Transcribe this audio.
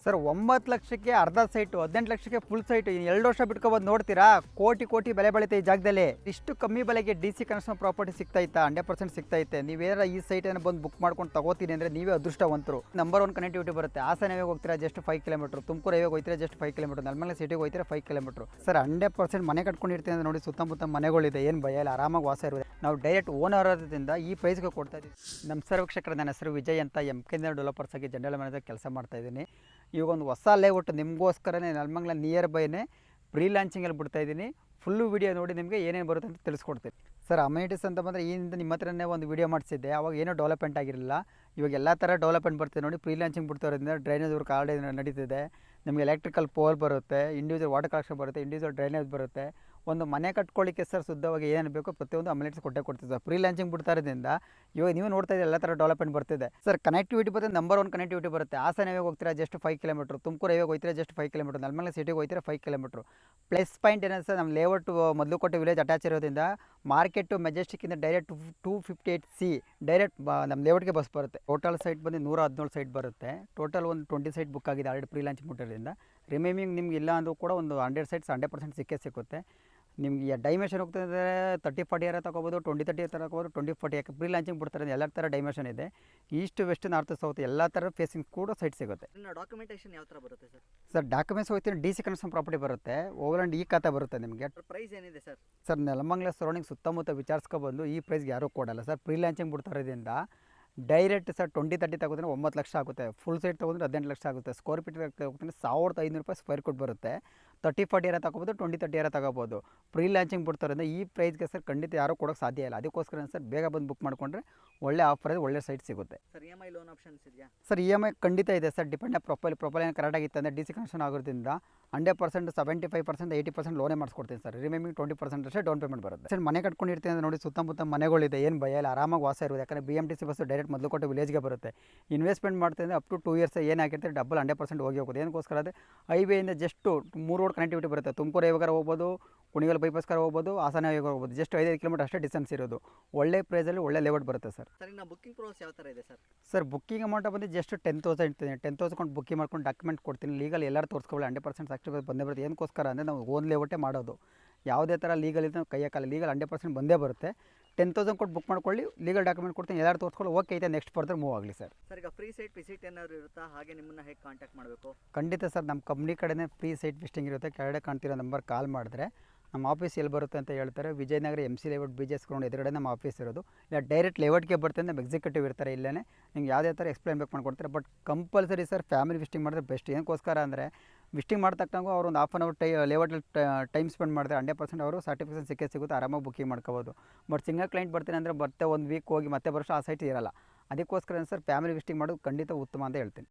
Sir 9 ಲಕ್ಷಕ್ಕೆ ಅರ್ಧ site, 18 ಲಕ್ಷಕ್ಕೆ ಫುಲ್ ಸೈಟು. 2 ವರ್ಷ ಬಿಟ್ಕೊಬೋದು ನೋಡ್ತೀರಾ. ಕೋಟಿ ಕೋಟಿ ಬೆಲೆ ಬಾಳುತ್ತೆ ಈ ಜಾಗದಲ್ಲಿ. ಇಷ್ಟು ಕಮ್ಮಿ ಬೆಲೆಗೆ ಡಿ ಸಿ ಕನ್ಸ್ಟ್ರಕ್ಷನ್ ಪ್ರಾಪರ್ಟಿ ಸಿಗ್ತೈತಾ? 100% ಸಿಗ್ತೈತೆ. ನೀವೇನಾರ ಈ ಸೈಟನ್ನು ಬಂದು ಬುಕ್ ಮಾಡ್ಕೊಂಡು ತಗೋತೀನಿ ಅಂದರೆ ನೀವೇ ಅದೃಷ್ಟವಂತರು. ನಂಬರ್ 1 ಕನೆಕ್ಟಿವಿಟಿ ಬರುತ್ತೆ. ಹಾಸನ ಹೈವೇಗೆ ಹೋಗ್ತೀರಾ ಜಸ್ಟ್ 5 ಕಿಲೋಮೀಟರ್, ತುಮಕೂರು ಹೈವೇಗೆ ಹೋಗ್ತೀರಾ ಜಸ್ಟ್ 5 ಕಿಲೋಮೀಟರ್, ನೆಲಮಂಗಲ ಸಿಟಿಗೆ ಹೋಗ್ತೀರಾ 5 ಕಿಲೋಮೀಟರ್. ಸರ್ 100% ಮನೆ ಕಟ್ಕೊಂಡಿರ್ತೀನಿ ಅಂದರೆ ನೋಡಿ, ಸುತ್ತಮುತ್ತ ಮನೆಗಳಿದೆ, ಏನು ಭಯ ಇಲ್ಲ, ಆರಾಮಾಗಿ ವಾಸ ಇರೋದು. ನಾವು ಡೈರೆಕ್ಟ್ ಓನರ್ ಆಗೋದ್ರಿಂದ ಈ ಪ್ರೈಸ್ಗೆ ಕೊಡ್ತಾ ಇದ್ದೀವಿ. ನಮ್ಮ ಸರ್ವಕ್ಷಕರ ನನ್ನ ಹೆಸರು ವಿಜಯ್ ಅಂತ, MK ಡೆವಲಪರ್ಸ್ ಆಗಿ ಜನರಲ್ ಮ್ಯಾನೇಜರ್ ಕೆಲಸ ಮಾಡ್ತಾ ಇದ್ದೀನಿ. ಇವಾಗ ಒಂದು ಹೊಸ ಲೇಔಟ್ ನಿಮಗೋಸ್ಕರನೇ ನೆಲಮಂಗಲ ನಿಯರ್ ಬೈನೇ ಪ್ರೀ ಲಾಂಚಿಂಗಲ್ಲಿ ಬಿಡ್ತಾಯಿದ್ದೀನಿ. ಫುಲ್ಲು ವೀಡಿಯೋ ನೋಡಿ ನಿಮಗೆ ಏನೇನು ಬರುತ್ತೆ ಅಂತ ತಿಳಿಸ್ಕೊಡ್ತೀನಿ. ಸರ್ ಅಮ್ಯುನಿಟೀಸ್ ಅಂತ ಬಂದರೆ ಈ ಹಿಂದೆ ನಿಮ್ಮ ಹತ್ರನೇ ಒಂದು ವೀಡಿಯೋ ಮಾಡಿಸಿದ್ದೆ. ಅವಾಗ ಏನೂ ಡೆವಲಪ್ಮೆಂಟ್ ಆಗಿರಲಿಲ್ಲ. ಇವಾಗ ಎಲ್ಲ ಥರ ಡೆವಲಪ್ಮೆಂಟ್ ಬರ್ತಿದೆ ನೋಡಿ. ಪ್ರೀ ಲಾಂಚಿಂಗ್ ಬಿಡ್ತಾರೋದ್ರಿಂದ ಡ್ರೈನೇಜ್ ವರ್ಕ್ ಆಲ್ರೆಡಿ ನಡೀತಿದೆ. ನಿಮಗೆ ಎಲೆಕ್ಟ್ರಿಕಲ್ ಪೋಲ್ ಬರುತ್ತೆ, ಇಂಡಿವಿಜುವಲ್ ವಾಟರ್ ಕಲೆಕ್ಷನ್ ಬರುತ್ತೆ, ಇಂಡಿವಿಜುವಲ್ ಡ್ರೈನೇಜ್ ಬರುತ್ತೆ. ಒಂದು ಮನೆ ಕಟ್ಕೊಳ್ಳಿಕ್ಕೆ ಸರ್ ಶುದ್ಧವಾಗಿ ಏನೇನು ಬೇಕೋ ಪ್ರತಿಯೊಂದು ಅಮ್ಯುನಿಟೀಸ್ ಕೊಟ್ಟೆ ಕೊಡ್ತೀವಿ ಸರ್. ಪ್ರೀ ಲಾಂಚಿಂಗ್ ಬಿಡ್ತಾ ಇರೋದ್ರಿಂದ ಇವಾಗ ನೀವು ನೋಡ್ತಾ ಇದ್ದೀರಿ ಎಲ್ಲ ಥರ ಡೆವಲಪ್ಮೆಂಟ್ ಬರ್ತಿದೆ. ಸರ್ ಕನೆಕ್ಟಿವಿಟಿ ಬರುತ್ತೆ, ನಂಬರ್ 1 ಕನೆಕ್ಟಿವಿಟಿ ಬರುತ್ತೆ. ಹಾಸನ ಹೈವೇಗೆ ಹೋಗ್ತೀರಾ ಜಸ್ಟ್ 5 ಕಿಲೋಮೀಟರ್, ತುಮಕೂರು ಹೈವೇಗೆ ಹೋಗ್ತೀರಾ ಜಸ್ಟ್ 5 ಕಿಲೋಮೀಟರ್, ನೆಲಮಂಗಲ ಸಿಟಿಗೆ ಹೋಗ್ತೀರಾ 5 ಕಿಲೋಮೀಟರ್. ಪ್ಲಸ್ ಪಾಯಿಂಟ್ ಏನಿದೆ ಸರ್, ನಮ್ಮ ಲೇಔಟ್ ಮೊದಲುಕೋಟೆ ವಿಲೇಜ್ ಅಟ್ಯಾಚ್ ಇರೋದ್ರಿಂದ ಮಾರ್ಕೆಟು ಮೆಜೆಸ್ಟಿಕ್ಕಿಂದ ಡೈರೆಕ್ಟ್ 258C ಡೈರೆಕ್ಟ್ ನಮ್ಮ ಲೇಔಟ್ಗೆ ಬಸ್ ಬರುತ್ತೆ. ಟೋಟಲ್ ಸೈಟ್ ಬಂದು 117 ಸೈಟ್ ಬರುತ್ತೆ. ಟೋಟಲ್ ಒಂದು 20 ಸೈಟ್ ಬುಕ್ ಆಗಿದೆ ಆಲ್ರೆಡಿ ಪ್ರೀ ಲಾಂಚ್ ಮುಟ್ಟಿರೋದ್ರಿಂದ. ರಿಮೈನಿಂಗ್ ನಿಮ್ಗೆ ಇಲ್ಲ ಅಂದರೂ ಕೂಡ ಒಂದು 100 ಸೈಟ್ಸ್ 100% ಸಿಕ್ಕುತ್ತೆ. ನಿಮಗೆ ಡೈಮೆನ್ಷನ್ ಹೋಗ್ತದೆ 30-40 ಏರ ತೊಗೋಬೋದು, 20-30 ತಗೋಬೋದು, 20-40. ಯಾಕೆ ಪ್ರೀ ಲಾಂಚಿಂಗ್ ಬಿಡ್ತಾರೆ, ಎಲ್ಲ ಥರ ಡೈಮೆನ್ಷನ್ ಇದೆ. ಈಸ್ಟ್ ವೆಸ್ಟ್ ನಾರ್ತ್ ಸೌತ್ ಎಲ್ಲ ಥರ ಫೇಸಿಂಗ್ ಕೂಡ ಸೈಟ್ ಸಿಗುತ್ತೆ. ಡಾಕ್ಯುಮೆಂಟೇಷನ್ ಯಾವ ಥರ ಬರುತ್ತೆ ಸರ್? ಸರ್ ಡಾಕ್ಯುಮೆಂಟ್ಸ್ ಹೋಗ್ತೀನಿ, ಡಿ ಸಿ ಕನ್ಸ್ಟ್ರಕ್ಷನ್ ಪ್ರಾಪರ್ಟಿ ಬರುತ್ತೆ, ಓವರ್ ಆ್ಯಂಡ್ ಈ ಖಾತೆ ಬರುತ್ತೆ ನಿಮಗೆ. ಪ್ರೈಸ್ ಏನಿದೆ ಸರ್? ಸರ್ ನೆಲಮಂಗಲ ಸರೌಂಡಿಂಗ್ ಸುತ್ತಮುತ್ತ ವಿಚಾರಿಸ್ಕೊಬಂದು ಈ ಪ್ರೈಸ್ಗೆ ಯಾರೂ ಕೊಡಲ್ಲ ಸರ್. ಪ್ರೀ ಲಾಂಚಿಂಗ್ ಬಿಡ್ತಾರೋದ್ರಿಂದ ಡೈರೆಕ್ಟ್ ಸರ್ 20-30 ತಗೋದ್ರೆ 9 ಲಕ್ಷ ಆಗುತ್ತೆ. ಫುಲ್ ಸೈಟ್ ತೊಗೊಂಡ್ರೆ 18 ಲಕ್ಷ ಆಗುತ್ತೆ. ಸ್ಕ್ವೇರ್ ಫೀಟ್ ಹೋಗ್ತೀನಿ 1500 ರೂಪಾಯಿ ಸ್ಕ್ವೇರ್ ಫೀಟ್ ಬರುತ್ತೆ. 30-40 ಏರ ತಗೋಬೋದು, 20-30 ಏರ ತಗೋಬೋದು. ಪ್ರೀ ಲಾಂಚಿಂಗ್ ಬಿಡ್ತಾರಿಂದ ಈ ಪ್ರೈಸ್ಗೆ ಸರ್ ಖಂಡಿತ ಯಾರೂ ಕೊಡೋಕ್ಕೆ ಸಾಧ್ಯ ಇಲ್ಲ. ಅದಕ್ಕೋಸ್ಕರ ಸರ್ ಬೇಗ ಬಂದು ಬುಕ್ ಮಾಡಿಕೊಂಡ್ರೆ ಒಳ್ಳೆ ಆಫರ್ ಇದೆ, ಒಳ್ಳೆ ಸೈಟ್ ಸಿಗುತ್ತೆ. ಸರ್ EMI ಲೋನ್ ಆಪ್ಷನ್ಸ್ ಇದೆಯಾ? ಸರ್ EMI ಖಂಡಿತ ಇದೆ ಸರ್. ಡಿಪೆಂಡ್ ಪ್ರೊಫೈಲ್ ಏನು ಕರೆಕ್ಟಾಗಿತ್ತು ಅಂದರೆ ಡಿ ಸಿ ಕನೆಕ್ಷನ್ ಆಗೋದ್ರಿಂದ 100% 75% 80% ಲೋನೇ ಮಾಡಿಸ್ಕೊಡ್ತೀನಿ ಸರ್. ರಿಮೈನಿಂಗ್ 20% ಅಷ್ಟೇ ಡೌನ್ ಪೇಮೆಂಟ್ ಬರುತ್ತೆ. ಸರ್ ಮನೆ ಕಟ್ಕೊಂಡಿರ್ತೀನಿ ಅಂದರೆ ನೋಡಿ, ಸುತ್ತಮುತ್ತ ಮನೆಗಳಿದೆ, ಏನು ಭಯ ಇಲ್ಲ, ಆರಾಮಾಗಿ ವಾಸ ಇರೋದು. ಯಾಕಂದರೆ BMTC ಬಸ್ಸು ಡೈರೆಕ್ಟ್ ಮೊದಲುಕೋಟೆ ವಿಲೇಜ್ಗೆ ಬರುತ್ತೆ. ಇನ್ವೆಸ್ಟ್ಮೆಂಟ್ ಮಾಡ್ತಿದ್ರೆ ಅಪ್ ಟು 2 ಇಯರ್ಸ್ ಏನಾಗಿರ್ತಾರೆ ಡಬಲ್ 100% ಹೋಗಿ ಹೋಗೋದು. ಏನಕ್ಕೋಸ್ಕರ ಅಂದರೆ ಹೈವೇಯಿಂದ ಜಸ್ಟು 3 ರೋಡ್ ಕನೆಕ್ಟಿವಿಟಿ ಬರುತ್ತೆ. ತುಮಕೂರು ಹೈವೇಗಾರ ಹೋಗ್ಬೋದು, ಕುಣಿಗಲ್ ಬೈಪಾಸ್ಗಾರ ಹೋಗ್ಬೋದು, ಹಾಸನ ಹೈವೇಗೆ ಹೋಗ್ಬೋದು. ಜಸ್ಟ್ 5 ಕಿಲೋಮೀಟರ್ ಅಷ್ಟೇ ಡಿಸ್ಟೆನ್ಸ್ ಇರೋದು. ಒಳ್ಳೆ ಪ್ರೈಸಲ್ಲಿ ಒಳ್ಳೆ ಲೇಔಟ್ ಬರುತ್ತೆ ಸರ್. ಸರ್ ಇನ್ನು ಬುಕ್ಕಿಂಗ್ ಪ್ರೋಸೆಸ್ ಯಾವ ಥರ ಇದೆ ಸರ್? ಸರ್ ಬುಕ್ಕಿಂಗ್ ಅಮೌಂಟ್ ಬಂದು ಜಸ್ಟ್ 10,000 ಕೊಂಡು ಬುಕ್ಕಿಂಗ್ ಮಾಡ್ಕೊಂಡು ಡಾಕ್ಯುಮೆಂಟ್ ಕೊಡ್ತೀನಿ. ಲೀಗಲ್ ಎಲ್ಲರೂ ತೋರಿಸ್ಕೊಳ್ಳಿ, 100% ಸಾಕ್ಷಿ ಬಂದೇ ಬರುತ್ತೆ. ಏನಕ್ಕೋಸ್ಕರ ಅಂದರೆ ನಾವು ಓನ್ ಲೇಔಟೇ ಮಾಡೋದು. ಯಾವುದೇ ಥರ ಲೀಗಲ್ ಇದೆ ಕೈ ಹಾಕಲ್ಲ. ಲೀಗಲ್ 100% ಬಂದೇ ಬರುತ್ತೆ. 10,000 ಕೊಟ್ಟು ಬುಕ್ ಮಾಡ್ಕೊಳ್ಳಿ, ಲೀಗಲ್ ಡಾಕ್ಯುಮೆಂಟ್ ಕೊಡ್ತೀನಿ, ಎಲ್ಲರೂ ತೋರಿಸ್ಕೊಳ್ಳಿ, ಓಕೆ ಐತೆ ನೆಕ್ಸ್ಟ್ ಫರ್ದರ್ ಮೂವ್ ಆಗಲಿ ಸರ್. ಸರ್ ಈಗ ಫ್ರೀ ಸೈಟ್ ವಿಸಿಟ್ ಏನಾದ್ರು ಇರುತ್ತಾ? ಹಾಗೆ ನಿಮ್ಮನ್ನು ಹೇಗೆ ಕಾಂಟ್ಯಾಕ್ಟ್ ಮಾಡಬೇಕು? ಖಂಡಿತ ಸರ್, ನಮ್ಮ ಕಂಪ್ನಿ ಕಡೆನೇ ಫ್ರೀ ಸೈಟ್ ವಿಸಿಟಿಂಗ್ ಇರುತ್ತೆ. ಕೆಳಗಡೆ ಕಾಣ್ತಿರೋ ನಂಬರ್ ಕಾಲ್ ಮಾಡಿದ್ರೆ ನಮ್ಮ ಆಫೀಸ್ ಎಲ್ಲಿ ಬರುತ್ತೆ ಅಂತ ಹೇಳ್ತಾರೆ. Vijayanagara MC layout BGS ground ಎದುರುಗಡೆ ನಮ್ಮ ಆಫೀಸ್ ಇರೋದು. ಇಲ್ಲ ಡೈರೆಕ್ಟ್ ಲೇಔಟ್ಗೆ ಬರ್ತಾರೆ, ನಮ್ಮ ಎಕ್ಸಿಕ್ಯೂಟಿವ್ ಇರ್ತಾರೆ ಇಲ್ಲೇ. ನಿಮ್ಗೆ ಯಾವುದೇ ಥರ ಎಕ್ಸ್ಪ್ಲೈನ್ ಬೇಕು ಮಾಡ್ಕೊಡ್ತಾರೆ. But compulsory sir family visiting ಮಾಡಿದ್ರೆ ಬೆಸ್ಟ್. ಏನಕ್ಕೋಸ್ಕರ ಅಂದರೆ ವಿಸಿಟಿಂಗ್ ಮಾಡ್ತಕ್ಕಂಗೂ ಅವ್ರು ಒಂದು 1/2 ಅವರ್ ಲೇಔಟಲ್ಲಿ ಟೈಮ್ ಸ್ಪೆಂಡ್ ಮಾಡಿದ್ರೆ 100% ಅವರು ಸರ್ಟಿಫಿಕೇಷನ್ ಸಿಗುತ್ತೆ, ಆರಾಮಾಗಿ ಬುಕ್ಕಿಂಗ್ ಮಾಡ್ಕೋಬೋದು. ಬಟ್ ಸಿಂಗಲ್ ಕ್ಲೈಂಟ್ ಬರ್ತೀನಿ ಅಂದರೆ ಮತ್ತೆ 1 ವೀಕ್ ಹೋಗಿ ಮತ್ತೆ ಬರೋಷ್ಟು ಆ ಸೈಟ್ ಇರಲ್ಲ. ಅದಕ್ಕೋಸ್ಕರ ಸರ್ ಫ್ಯಾಮಿಲಿ ವಿಸಿಟಿಂಗ್ ಮಾಡೋದು ಖಂಡಿತ ಉತ್ತಮ ಅಂತ ಹೇಳ್ತೀನಿ.